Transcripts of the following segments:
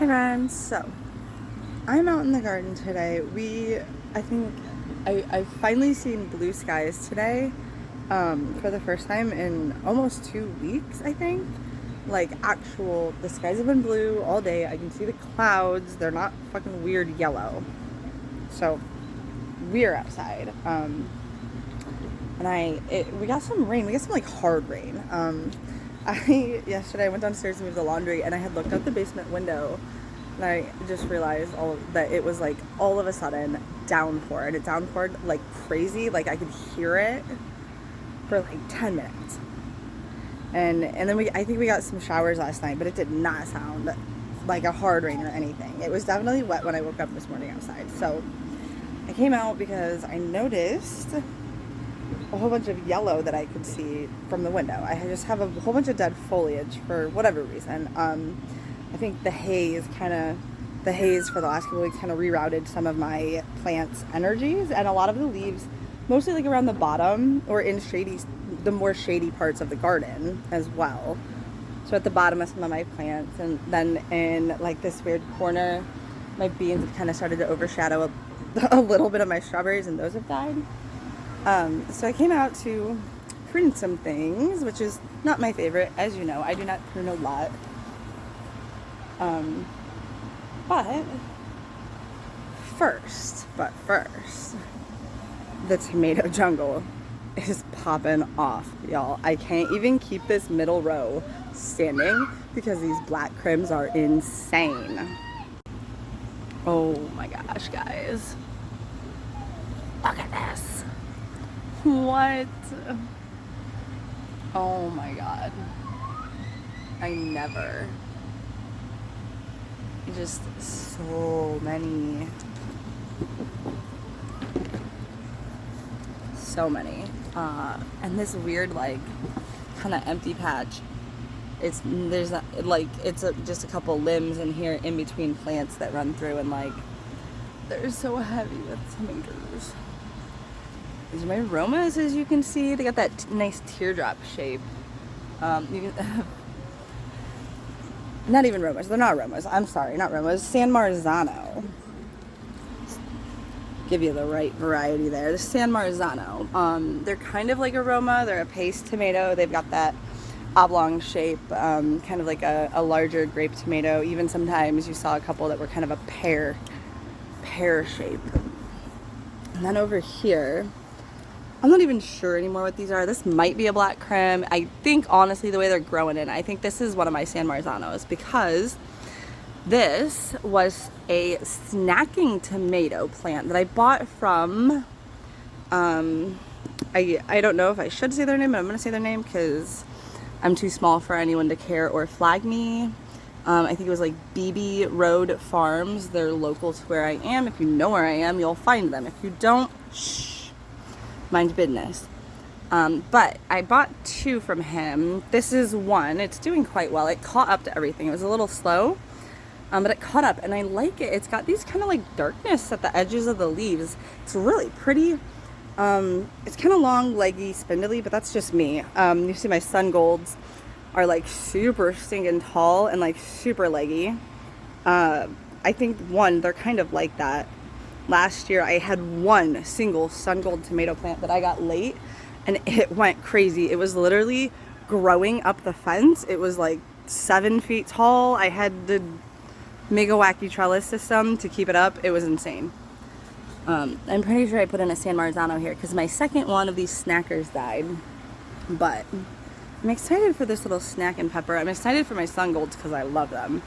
Hi friends, so I'm out in the garden today. I've finally seen blue skies today for the first time in almost 2 weeks, I think. Like the skies have been blue all day. I can see the clouds. They're not fucking weird yellow. So we're outside. We got some rain. We got some like hard rain. Yesterday I went downstairs to move the laundry and I had looked out the basement window and I just realized that it was like all of a sudden downpour, and it downpoured like crazy. Like I could hear it for like 10 minutes. And then I think we got some showers last night, but it did not sound like a hard rain or anything. It was definitely wet when I woke up this morning outside. So I came out because I noticed a whole bunch of yellow that I could see from the window. I just have a whole bunch of dead foliage for whatever reason. I think the haze for the last couple of weeks kind of rerouted some of my plants' energies, and a lot of the leaves, mostly like around the bottom or in the more shady parts of the garden as well. So at the bottom of some of my plants, and then in like this weird corner, my beans have kind of started to overshadow a little bit of my strawberries, and those have died. So I came out to prune some things, which is not my favorite. As you know, I do not prune a lot. But first, the tomato jungle is popping off, y'all. I can't even keep this middle row standing because these black crims are insane. Oh my gosh, guys. Look at this. What? Oh my god. Just so many. And this weird like kind of empty patch. Just a couple limbs in here in between plants that run through, and like they're so heavy with tomatoes. These are my aromas, as you can see. They got that nice teardrop shape. Not even aromas. They're not aromas. I'm sorry, not aromas. San Marzano. Give you the right variety there. The San Marzano. They're kind of like aroma. They're a paste tomato. They've got that oblong shape, kind of like a larger grape tomato. Even sometimes you saw a couple that were kind of a pear shape. And then over here, I'm not even sure anymore what these are. This might be a black creme. I think, honestly, the way they're growing in, I think this is one of my San Marzanos, because this was a snacking tomato plant that I bought from, I don't know if I should say their name, but I'm going to say their name because I'm too small for anyone to care or flag me. I think it was like BB Road Farms. They're local to where I am. If you know where I am, you'll find them. If you don't, shh. Mind business. But I bought 2 from him. This is one. It's doing quite well. It caught up to everything. It was a little slow, but it caught up, and I like it. It's got these kind of like darkness at the edges of the leaves. It's really pretty. It's kind of long, leggy, spindly, but that's just me. You see my sun golds are like super stinking tall and like super leggy. I think they're kind of like that. Last year I had one single sun gold tomato plant that I got late, and it went crazy. It was literally growing up the fence. It was like 7 feet tall. I had the mega wacky trellis system to keep it up. It was insane. I'm pretty sure I put in a San Marzano here because my second one of these snackers died. But I'm excited for this little snack and pepper. I'm excited for my sun golds because I love them.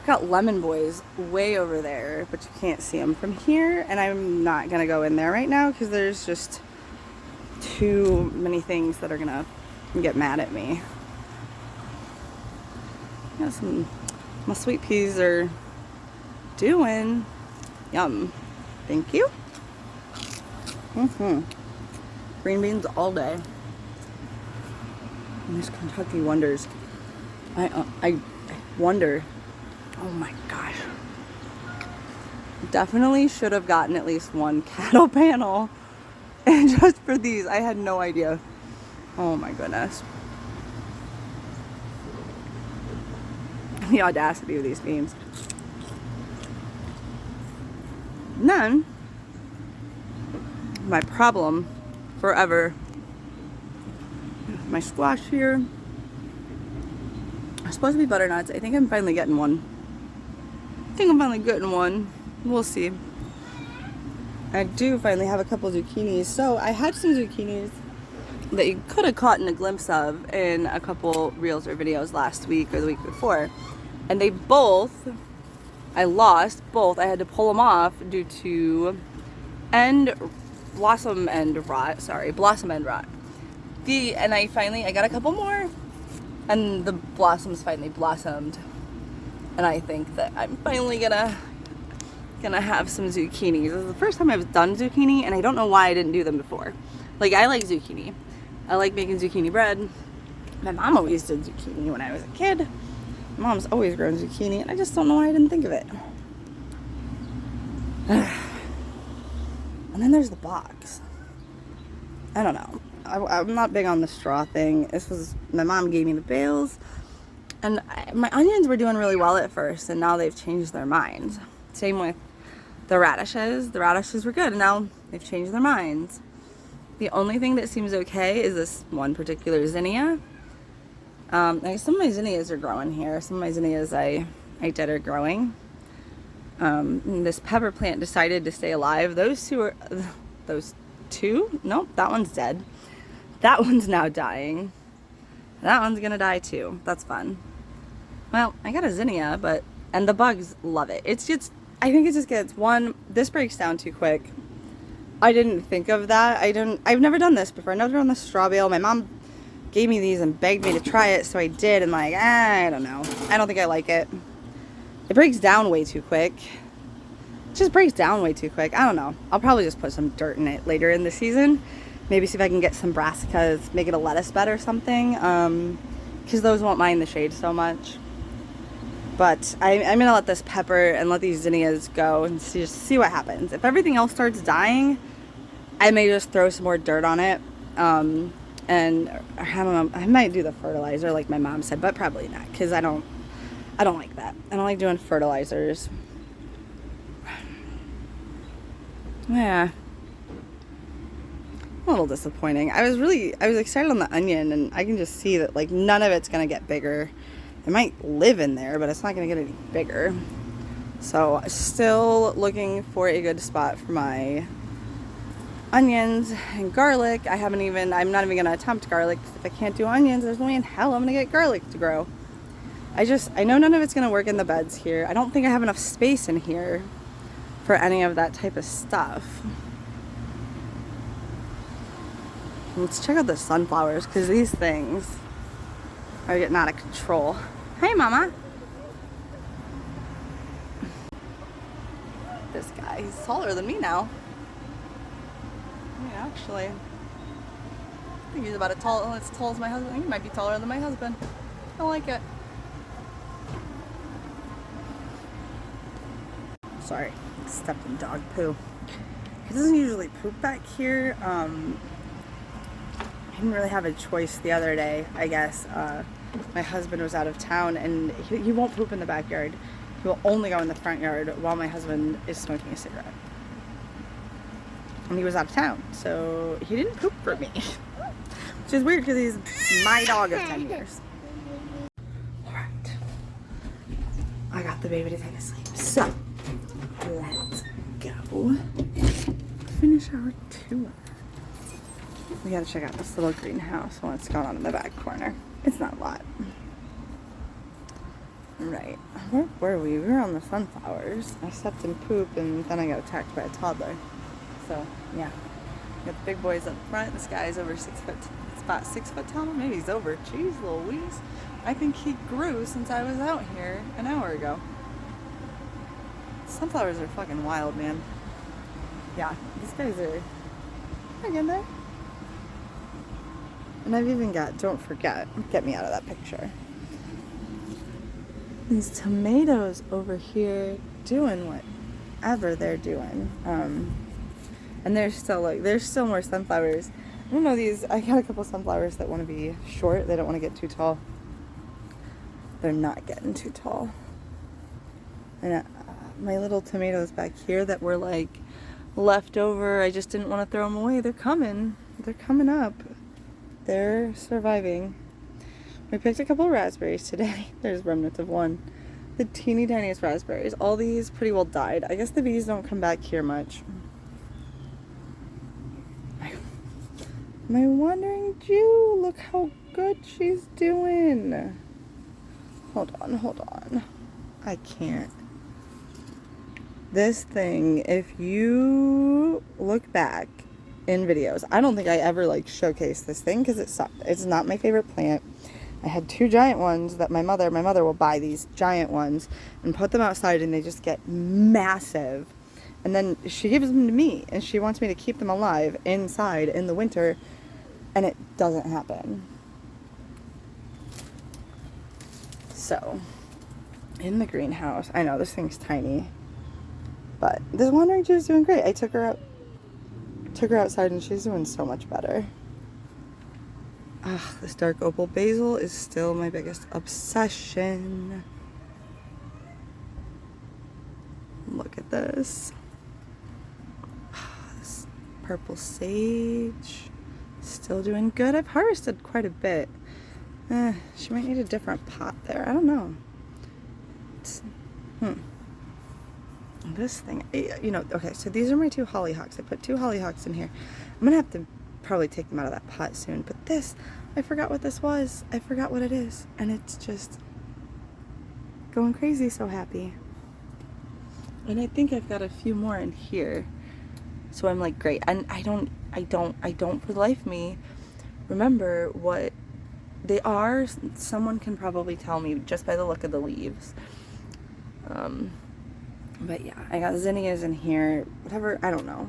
Got lemon boys way over there, but you can't see them from here, and I'm not gonna go in there right now because there's just too many things that are gonna get mad at me. My sweet peas are doing yum. Thank you. Green beans all day. And these Kentucky Wonders. I wonder. Oh my gosh. Definitely should have gotten at least one cattle panel. And just for these, I had no idea. Oh my goodness. The audacity of these beans. And then, my problem forever, my squash here. It's supposed to be butternuts. I think I'm finally getting one. We'll see. I do finally have a couple zucchinis. So I had some zucchinis that you could have caught in a glimpse of in a couple reels or videos last week or the week before. And they both, I lost both. I had to pull them off due to blossom end rot. And I got a couple more, and the blossoms finally blossomed. And I think that I'm finally gonna have some zucchinis. This is the first time I've done zucchini, and I don't know why I didn't do them before. Like, I like zucchini. I like making zucchini bread. My mom always did zucchini when I was a kid. My mom's always grown zucchini, and I just don't know why I didn't think of it. And then there's the box. I don't know. I'm not big on the straw thing. My mom gave me the bales, and my onions were doing really well at first, and now they've changed their minds. Same with the radishes. The radishes were good, and now they've changed their minds. The only thing that seems okay is this one particular zinnia. Some of my zinnias are growing here. Some of my zinnias I did are growing. And this pepper plant decided to stay alive. Those two? Nope, that one's dead. That one's now dying. That one's gonna die too. That's fun. Well, I got a zinnia, and the bugs love it. I think it just gets this breaks down too quick. I didn't think of that. I've never done this before. I've never done the straw bale. My mom gave me these and begged me to try it, so I did, and I don't know. I don't think I like it. It breaks down way too quick. It just breaks down way too quick. I don't know. I'll probably just put some dirt in it later in the season. Maybe see if I can get some brassicas, make it a lettuce bed or something, because those won't mind the shade so much. But I'm going to let this pepper and let these zinnias go and just see what happens. If everything else starts dying, I may just throw some more dirt on it. And I don't know, I might do the fertilizer like my mom said, but probably not, because I don't like that. I don't like doing fertilizers. Yeah. A little disappointing. I was excited on the onion, and I can just see that, like, none of it's going to get bigger. It might live in there, but it's not going to get any bigger. So, still looking for a good spot for my onions and garlic. I'm not even going to attempt garlic, because if I can't do onions, there's no way in hell I'm going to get garlic to grow. I know none of it's going to work in the beds here. I don't think I have enough space in here for any of that type of stuff. Let's check out the sunflowers, because these things are getting out of control. Hey, Mama. This guy, he's taller than me now. Yeah, actually. I think he's about as tall as my husband. He might be taller than my husband. I like it. Sorry, stepped in dog poo. He doesn't usually poop back here. I didn't really have a choice the other day, I guess. My husband was out of town, and he won't poop in the backyard. He will only go in the front yard while my husband is smoking a cigarette. And he was out of town, so he didn't poop for me. Which is weird, because he's my dog of 10 years. Alright. I got the baby to take a sleep. So, let's go finish our tour. We gotta check out this little greenhouse and what's going on in the back corner. It's not a lot. Right. Where were we? We were on the sunflowers. I stepped in poop, and then I got attacked by a toddler. So, yeah. We got the big boys up front. This guy's over 6 foot. It's about 6 foot tall. Maybe he's over. Jeez Louise. I think he grew since I was out here an hour ago. Sunflowers are fucking wild, man. Yeah. These guys are in there. And I've even got, don't forget, get me out of that picture, these tomatoes over here doing whatever they're doing. And there's still more sunflowers. I don't know, I got a couple sunflowers that want to be short. They don't want to get too tall. They're not getting too tall. And my little tomatoes back here that were like left over. I just didn't want to throw them away. They're coming. They're coming up. They're surviving. We picked a couple of raspberries today. There's remnants of one. The teeny tiniest raspberries. All these pretty well died. I guess the bees don't come back here much. My wandering Jew, look how good she's doing. Hold on. I can't. This thing, if you look back in videos, I don't think I ever like showcased this thing because it sucked. It's not my favorite plant. I had two giant ones that my mother will buy these giant ones and put them outside, and they just get massive. And then she gives them to me, and she wants me to keep them alive inside in the winter, and it doesn't happen. So, in the greenhouse, I know this thing's tiny, but this wandering Jew is doing great. I took her outside, and she's doing so much better. This dark opal basil is still my biggest obsession. Look at this. This purple sage, still doing good. I've harvested quite a bit. She might need a different pot there. I don't know. This thing, okay, so these are my two hollyhocks. I put two hollyhocks in here. I'm going to have to probably take them out of that pot soon. But this, I forgot what this was. I forgot what it is. And it's just going crazy, so happy. And I think I've got a few more in here. So I'm like, great. And I don't for the life of me remember what they are. Someone can probably tell me just by the look of the leaves. But yeah, I got zinnias in here. Whatever, I don't know.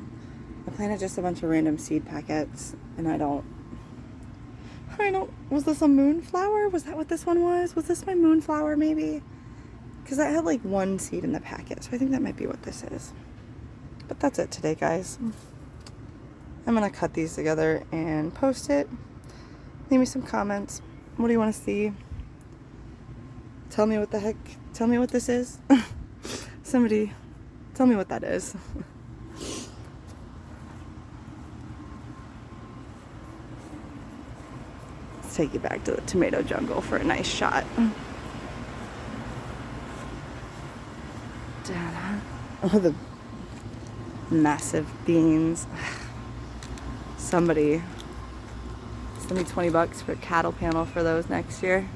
I planted just a bunch of random seed packets, and I don't, was this a moonflower? Was that what this one was? Was this my moonflower maybe? Because I had like one seed in the packet, so I think that might be what this is. But that's it today, guys. I'm going to cut these together and post it. Leave me some comments. What do you want to see? Tell me what this is. Somebody, tell me what that is. Let's take you back to the tomato jungle for a nice shot. Oh, the massive beans. Somebody, send me $20 for a cattle panel for those next year.